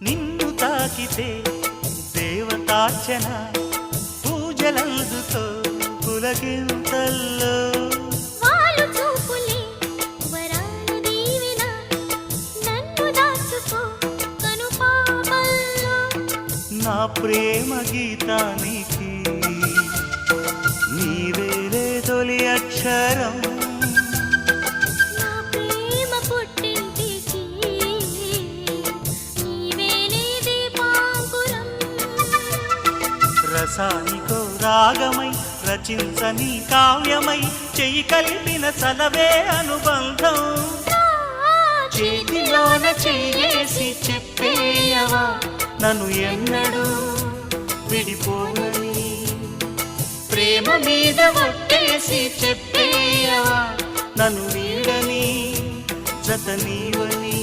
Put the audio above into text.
నిన్ను తాకితే దేవతార్చన పూజలందుతో పులకింతల్లో వాళ్ళు చూపులే వరాలు దీవెన నన్ను దాచుకో కనుపాపల్లో నా ప్రేమ గీతానికి నీవేలే తొలి అక్షరం నా ప్రేమ పుట్టింటికి నీవేలే దీపాంకురం రసానికో రాగమై రచించని కావ్యమై చెయ్యి కలిపిన చలవే అనుబంధం చేతిలోన చేసి చెప్పేయవా నన్ను ఎన్నడూ విడిపోనని ప్రేమ మీద ఒట్టేసి చెప్పేయవా నన్ను వీడని జత నీవని